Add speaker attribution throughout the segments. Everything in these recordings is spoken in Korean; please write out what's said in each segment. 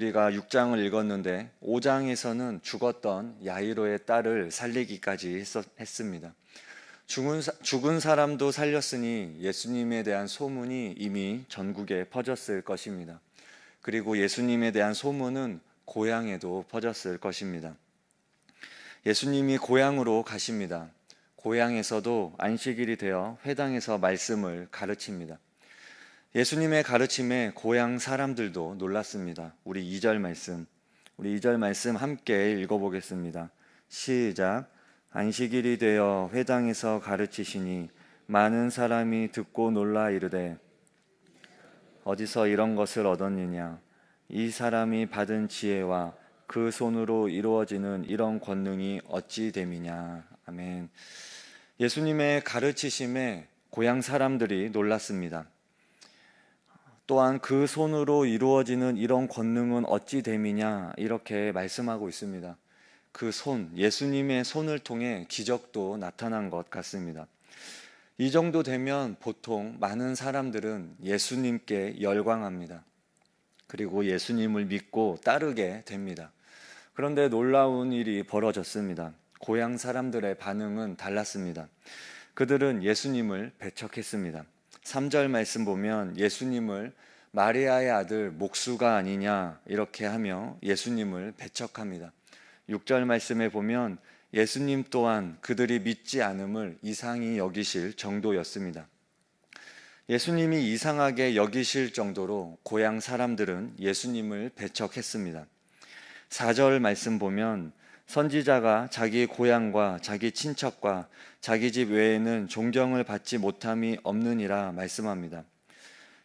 Speaker 1: 우리가 6장을 읽었는데 5장에서는 죽었던 야이로의 딸을 살리기까지 했습니다. 죽은 사람도 살렸으니 예수님에 대한 소문이 이미 전국에 퍼졌을 것입니다. 그리고 예수님에 대한 소문은 고향에도 퍼졌을 것입니다. 예수님이 고향으로 가십니다. 고향에서도 안식일이 되어 회당에서 말씀을 가르칩니다. 예수님의 가르침에 고향 사람들도 놀랐습니다. 우리 2절 말씀 함께 읽어보겠습니다. 시작. 안식일이 되어 회당에서 가르치시니 많은 사람이 듣고 놀라 이르되 어디서 이런 것을 얻었느냐? 이 사람이 받은 지혜와 그 손으로 이루어지는 이런 권능이 어찌 됨이냐? 아멘. 예수님의 가르치심에 고향 사람들이 놀랐습니다. 또한 그 손으로 이루어지는 이런 권능은 어찌 됨이냐? 이렇게 말씀하고 있습니다. 그 손, 예수님의 손을 통해 기적도 나타난 것 같습니다. 이 정도 되면 보통 많은 사람들은 예수님께 열광합니다. 그리고 예수님을 믿고 따르게 됩니다. 그런데 놀라운 일이 벌어졌습니다. 고향 사람들의 반응은 달랐습니다. 그들은 예수님을 배척했습니다. 3절 말씀 보면 예수님을 마리아의 아들 목수가 아니냐 이렇게 하며 예수님을 배척합니다. 6절 말씀에 보면 예수님 또한 그들이 믿지 않음을 이상히 여기실 정도였습니다. 예수님이 이상하게 여기실 정도로 고향 사람들은 예수님을 배척했습니다. 4절 말씀 보면 선지자가 자기 고향과 자기 친척과 자기 집 외에는 존경을 받지 못함이 없느니라 말씀합니다.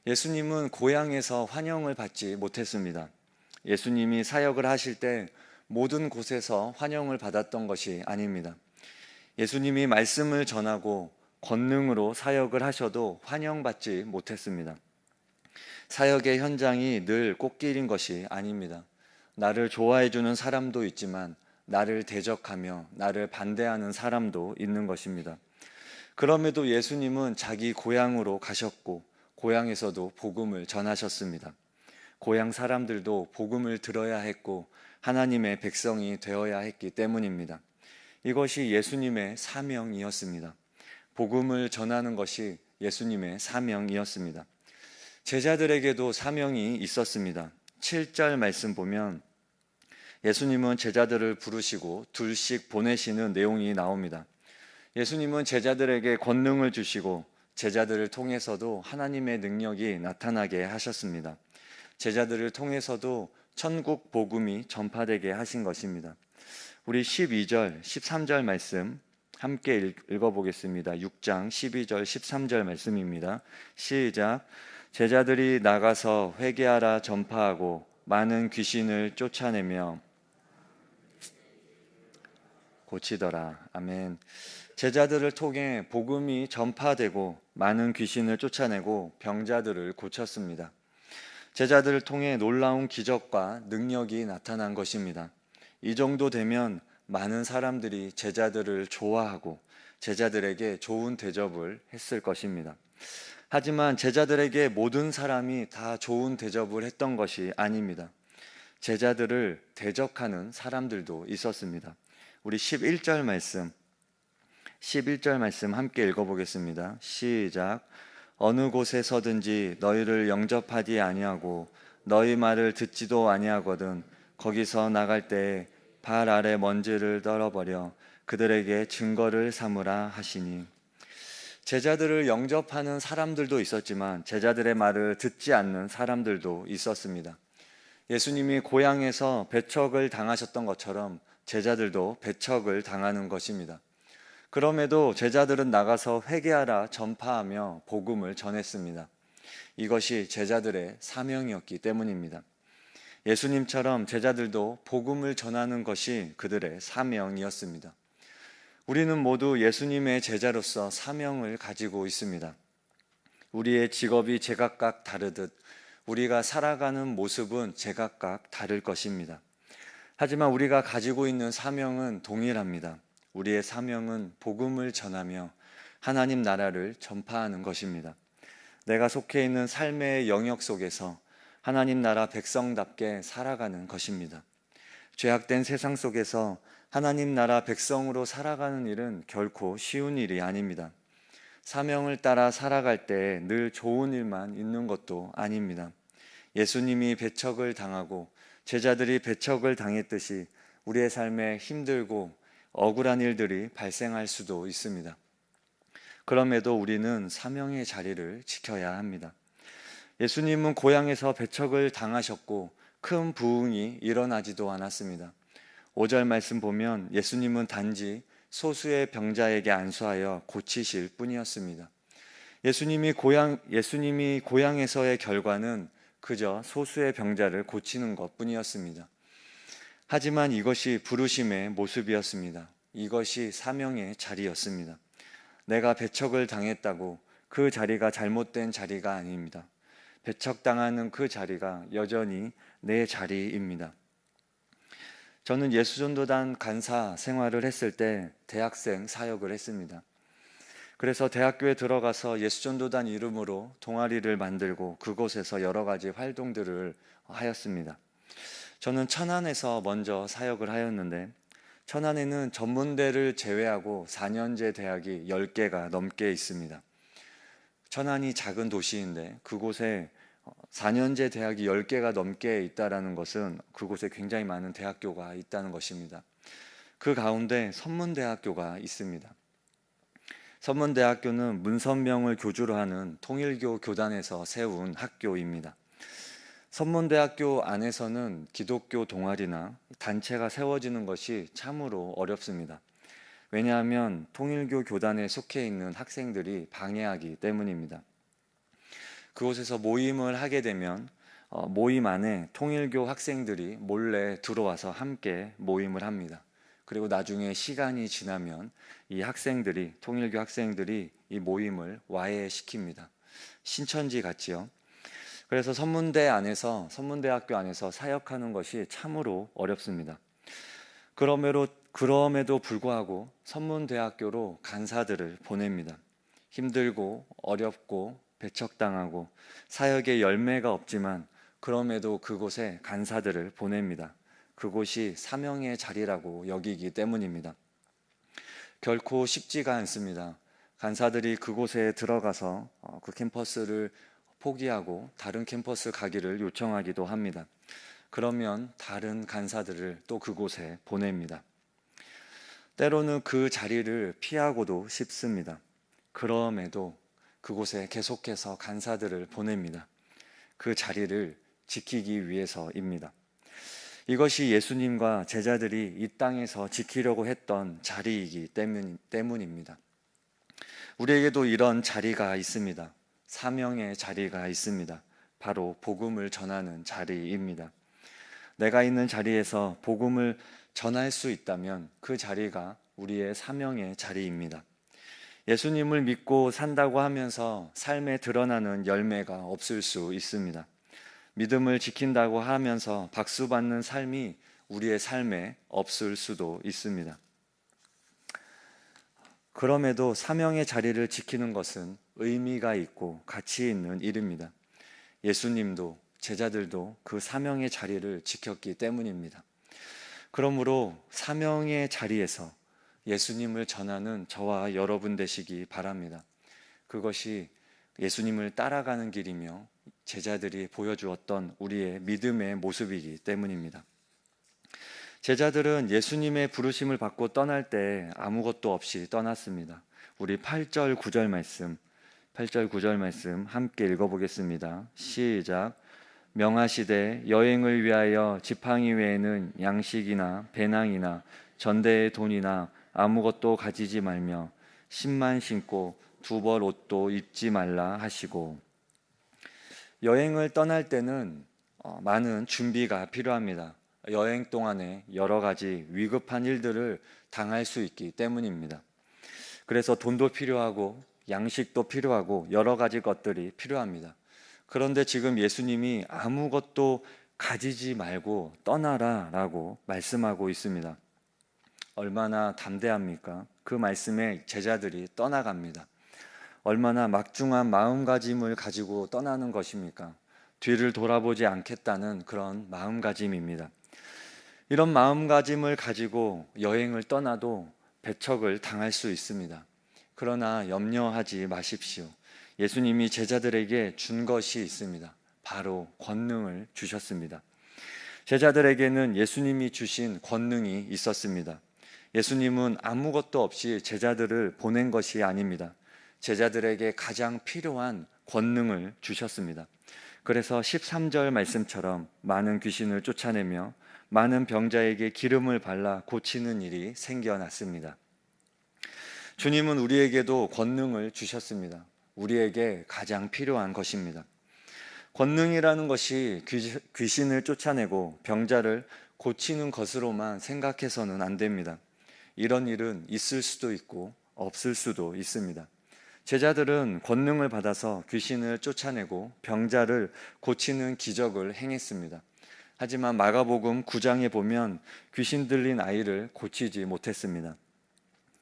Speaker 1: 예수님은 고향에서 환영을 받지 못했습니다. 예수님이 사역을 하실 때 모든 곳에서 환영을 받았던 것이 아닙니다. 예수님이 말씀을 전하고 권능으로 사역을 하셔도 환영받지 못했습니다. 사역의 현장이 늘 꽃길인 것이 아닙니다. 나를 좋아해 주는 사람도 있지만 나를 대적하며 나를 반대하는 사람도 있는 것입니다. 그럼에도 예수님은 자기 고향으로 가셨고 고향에서도 복음을 전하셨습니다. 고향 사람들도 복음을 들어야 했고 하나님의 백성이 되어야 했기 때문입니다. 이것이 예수님의 사명이었습니다. 복음을 전하는 것이 예수님의 사명이었습니다. 제자들에게도 사명이 있었습니다. 7절 말씀 보면 예수님은 제자들을 부르시고 둘씩 보내시는 내용이 나옵니다. 예수님은 제자들에게 권능을 주시고 제자들을 통해서도 하나님의 능력이 나타나게 하셨습니다. 제자들을 통해서도 천국 복음이 전파되게 하신 것입니다. 우리 12절, 13절 말씀 함께 읽어보겠습니다. 6장 12절, 13절 말씀입니다. 시작. 제자들이 나가서 회개하라 전파하고 많은 귀신을 쫓아내며 고치더라. 아멘. 제자들을 통해 복음이 전파되고 많은 귀신을 쫓아내고 병자들을 고쳤습니다. 제자들을 통해 놀라운 기적과 능력이 나타난 것입니다. 이 정도 되면 많은 사람들이 제자들을 좋아하고 제자들에게 좋은 대접을 했을 것입니다. 하지만 제자들에게 모든 사람이 다 좋은 대접을 했던 것이 아닙니다. 제자들을 대적하는 사람들도 있었습니다. 우리 11절 말씀 함께 읽어보겠습니다. 시작. 어느 곳에 서든지 너희를 영접하지 아니하고 너희 말을 듣지도 아니하거든 거기서 나갈 때에 발 아래 먼지를 떨어버려 그들에게 증거를 삼으라 하시니. 제자들을 영접하는 사람들도 있었지만 제자들의 말을 듣지 않는 사람들도 있었습니다. 예수님이 고향에서 배척을 당하셨던 것처럼 제자들도 배척을 당하는 것입니다. 그럼에도 제자들은 나가서 회개하라 전파하며 복음을 전했습니다. 이것이 제자들의 사명이었기 때문입니다. 예수님처럼 제자들도 복음을 전하는 것이 그들의 사명이었습니다. 우리는 모두 예수님의 제자로서 사명을 가지고 있습니다. 우리의 직업이 제각각 다르듯 우리가 살아가는 모습은 제각각 다를 것입니다. 하지만 우리가 가지고 있는 사명은 동일합니다. 우리의 사명은 복음을 전하며 하나님 나라를 전파하는 것입니다. 내가 속해 있는 삶의 영역 속에서 하나님 나라 백성답게 살아가는 것입니다. 죄악된 세상 속에서 하나님 나라 백성으로 살아가는 일은 결코 쉬운 일이 아닙니다. 사명을 따라 살아갈 때 늘 좋은 일만 있는 것도 아닙니다. 예수님이 배척을 당하고 제자들이 배척을 당했듯이 우리의 삶에 힘들고 억울한 일들이 발생할 수도 있습니다. 그럼에도 우리는 사명의 자리를 지켜야 합니다. 예수님은 고향에서 배척을 당하셨고 큰 부흥이 일어나지도 않았습니다. 5절 말씀 보면 예수님은 단지 소수의 병자에게 안수하여 고치실 뿐이었습니다. 예수님이 고향에서의 결과는 그저 소수의 병자를 고치는 것 뿐이었습니다. 하지만 이것이 부르심의 모습이었습니다. 이것이 사명의 자리였습니다. 내가 배척을 당했다고 그 자리가 잘못된 자리가 아닙니다. 배척당하는 그 자리가 여전히 내 자리입니다. 저는 예수전도단 간사 생활을 했을 때 대학생 사역을 했습니다. 그래서 대학교에 들어가서 예수전도단 이름으로 동아리를 만들고 그곳에서 여러 가지 활동들을 하였습니다. 저는 천안에서 먼저 사역을 하였는데 천안에는 전문대를 제외하고 4년제 대학이 10개가 넘게 있습니다. 천안이 작은 도시인데 그곳에 4년제 대학이 10개가 넘게 있다는 것은 그곳에 굉장히 많은 대학교가 있다는 것입니다. 그 가운데 선문대학교가 있습니다. 선문대학교는 문선명을 교주로 하는 통일교 교단에서 세운 학교입니다. 선문대학교 안에서는 기독교 동아리나 단체가 세워지는 것이 참으로 어렵습니다. 왜냐하면 통일교 교단에 속해 있는 학생들이 방해하기 때문입니다. 그곳에서 모임을 하게 되면 모임 안에 통일교 학생들이 몰래 들어와서 함께 모임을 합니다. 그리고 나중에 시간이 지나면 이 학생들이, 통일교 학생들이 이 모임을 와해시킵니다. 신천지 같지요. 그래서 선문대학교 안에서 사역하는 것이 참으로 어렵습니다. 그럼에도 불구하고 선문대학교로 간사들을 보냅니다. 힘들고 어렵고 배척당하고 사역의 열매가 없지만 그럼에도 그곳에 간사들을 보냅니다. 그곳이 사명의 자리라고 여기기 때문입니다. 결코 쉽지가 않습니다. 간사들이 그곳에 들어가서 그 캠퍼스를 포기하고 다른 캠퍼스 가기를 요청하기도 합니다. 그러면 다른 간사들을 또 그곳에 보냅니다. 때로는 그 자리를 피하고도 싶습니다. 그럼에도 그곳에 계속해서 간사들을 보냅니다. 그 자리를 지키기 위해서입니다. 이것이 예수님과 제자들이 이 땅에서 지키려고 했던 자리이기 때문입니다. 우리에게도 이런 자리가 있습니다. 사명의 자리가 있습니다. 바로 복음을 전하는 자리입니다. 내가 있는 자리에서 복음을 전할 수 있다면 그 자리가 우리의 사명의 자리입니다. 예수님을 믿고 산다고 하면서 삶에 드러나는 열매가 없을 수 있습니다. 믿음을 지킨다고 하면서 박수받는 삶이 우리의 삶에 없을 수도 있습니다. 그럼에도 사명의 자리를 지키는 것은 의미가 있고 가치 있는 일입니다. 예수님도 제자들도 그 사명의 자리를 지켰기 때문입니다. 그러므로 사명의 자리에서 예수님을 전하는 저와 여러분 되시기 바랍니다. 그것이 예수님을 따라가는 길이며 제자들이 보여주었던 우리의 믿음의 모습이기 때문입니다. 제자들은 예수님의 부르심을 받고 떠날 때 아무것도 없이 떠났습니다. 우리 8절 9절 말씀 함께 읽어보겠습니다. 시작. 명하시되 여행을 위하여 지팡이 외에는 양식이나 배낭이나 전대의 돈이나 아무것도 가지지 말며 신만 신고 두 벌 옷도 입지 말라 하시고. 여행을 떠날 때는 많은 준비가 필요합니다. 여행 동안에 여러 가지 위급한 일들을 당할 수 있기 때문입니다. 그래서 돈도 필요하고 양식도 필요하고 여러 가지 것들이 필요합니다. 그런데 지금 예수님이 아무것도 가지지 말고 떠나라 라고 말씀하고 있습니다. 얼마나 담대합니까? 그 말씀에 제자들이 떠나갑니다. 얼마나 막중한 마음가짐을 가지고 떠나는 것입니까? 뒤를 돌아보지 않겠다는 그런 마음가짐입니다. 이런 마음가짐을 가지고 여행을 떠나도 배척을 당할 수 있습니다. 그러나 염려하지 마십시오. 예수님이 제자들에게 준 것이 있습니다. 바로 권능을 주셨습니다. 제자들에게는 예수님이 주신 권능이 있었습니다. 예수님은 아무것도 없이 제자들을 보낸 것이 아닙니다. 제자들에게 가장 필요한 권능을 주셨습니다. 그래서 13절 말씀처럼 많은 귀신을 쫓아내며 많은 병자에게 기름을 발라 고치는 일이 생겨났습니다. 주님은 우리에게도 권능을 주셨습니다. 우리에게 가장 필요한 것입니다. 권능이라는 것이 귀신을 쫓아내고 병자를 고치는 것으로만 생각해서는 안 됩니다. 이런 일은 있을 수도 있고 없을 수도 있습니다. 제자들은 권능을 받아서 귀신을 쫓아내고 병자를 고치는 기적을 행했습니다. 하지만 마가복음 9장에 보면 귀신 들린 아이를 고치지 못했습니다.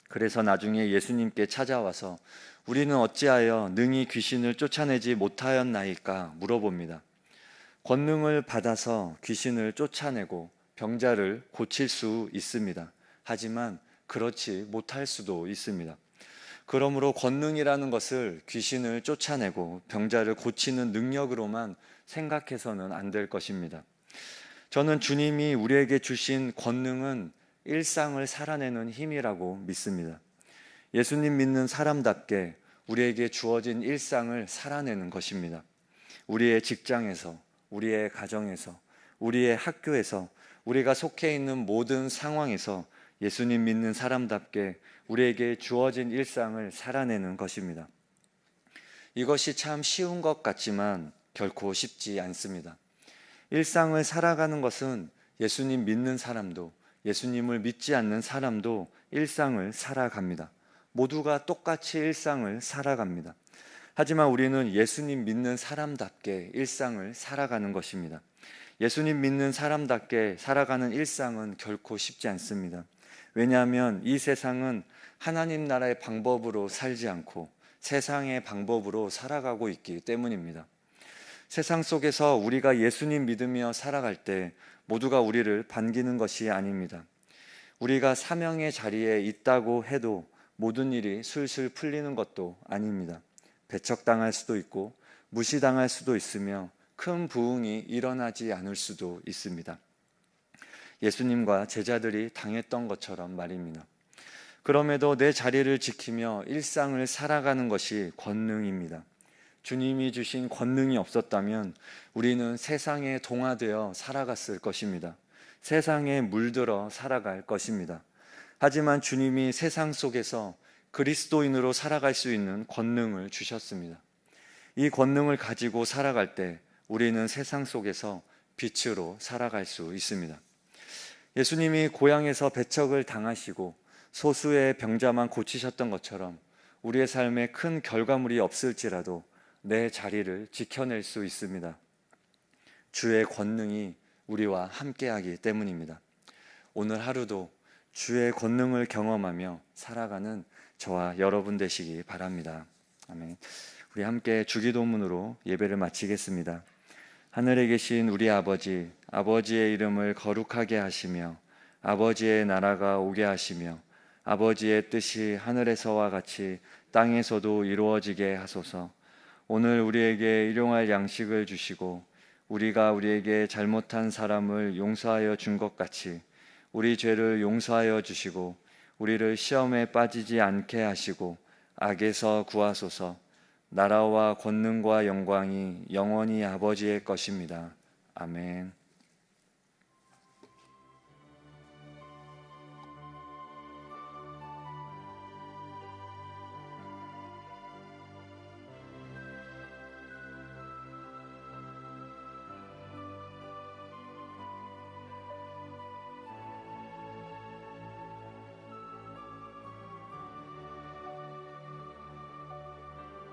Speaker 1: 그래서 나중에 예수님께 찾아와서 우리는 어찌하여 능히 귀신을 쫓아내지 못하였나이까 물어봅니다. 권능을 받아서 귀신을 쫓아내고 병자를 고칠 수 있습니다. 하지만 그렇지 못할 수도 있습니다. 그러므로 권능이라는 것을 귀신을 쫓아내고 병자를 고치는 능력으로만 생각해서는 안 될 것입니다. 저는 주님이 우리에게 주신 권능은 일상을 살아내는 힘이라고 믿습니다. 예수님 믿는 사람답게 우리에게 주어진 일상을 살아내는 것입니다. 우리의 직장에서, 우리의 가정에서, 우리의 학교에서, 우리가 속해 있는 모든 상황에서 예수님 믿는 사람답게 우리에게 주어진 일상을 살아내는 것입니다. 이것이 참 쉬운 것 같지만 결코 쉽지 않습니다. 일상을 살아가는 것은 예수님 믿는 사람도 예수님을 믿지 않는 사람도 일상을 살아갑니다. 모두가 똑같이 일상을 살아갑니다. 하지만 우리는 예수님 믿는 사람답게 일상을 살아가는 것입니다. 예수님 믿는 사람답게 살아가는 일상은 결코 쉽지 않습니다. 왜냐하면 이 세상은 하나님 나라의 방법으로 살지 않고 세상의 방법으로 살아가고 있기 때문입니다. 세상 속에서 우리가 예수님 믿으며 살아갈 때 모두가 우리를 반기는 것이 아닙니다. 우리가 사명의 자리에 있다고 해도 모든 일이 술술 풀리는 것도 아닙니다. 배척당할 수도 있고 무시당할 수도 있으며 큰 부흥이 일어나지 않을 수도 있습니다. 예수님과 제자들이 당했던 것처럼 말입니다. 그럼에도 내 자리를 지키며 일상을 살아가는 것이 권능입니다. 주님이 주신 권능이 없었다면 우리는 세상에 동화되어 살아갔을 것입니다. 세상에 물들어 살아갈 것입니다. 하지만 주님이 세상 속에서 그리스도인으로 살아갈 수 있는 권능을 주셨습니다. 이 권능을 가지고 살아갈 때 우리는 세상 속에서 빛으로 살아갈 수 있습니다. 예수님이 고향에서 배척을 당하시고 소수의 병자만 고치셨던 것처럼 우리의 삶에 큰 결과물이 없을지라도 내 자리를 지켜낼 수 있습니다. 주의 권능이 우리와 함께하기 때문입니다. 오늘 하루도 주의 권능을 경험하며 살아가는 저와 여러분 되시기 바랍니다. 아멘. 우리 함께 주기도문으로 예배를 마치겠습니다. 하늘에 계신 우리 아버지, 아버지의 이름을 거룩하게 하시며 아버지의 나라가 오게 하시며 아버지의 뜻이 하늘에서와 같이 땅에서도 이루어지게 하소서. 오늘 우리에게 일용할 양식을 주시고 우리가 우리에게 잘못한 사람을 용서하여 준 것 같이 우리 죄를 용서하여 주시고 우리를 시험에 빠지지 않게 하시고 악에서 구하소서. 나라와 권능과 영광이 영원히 아버지의 것입니다. 아멘.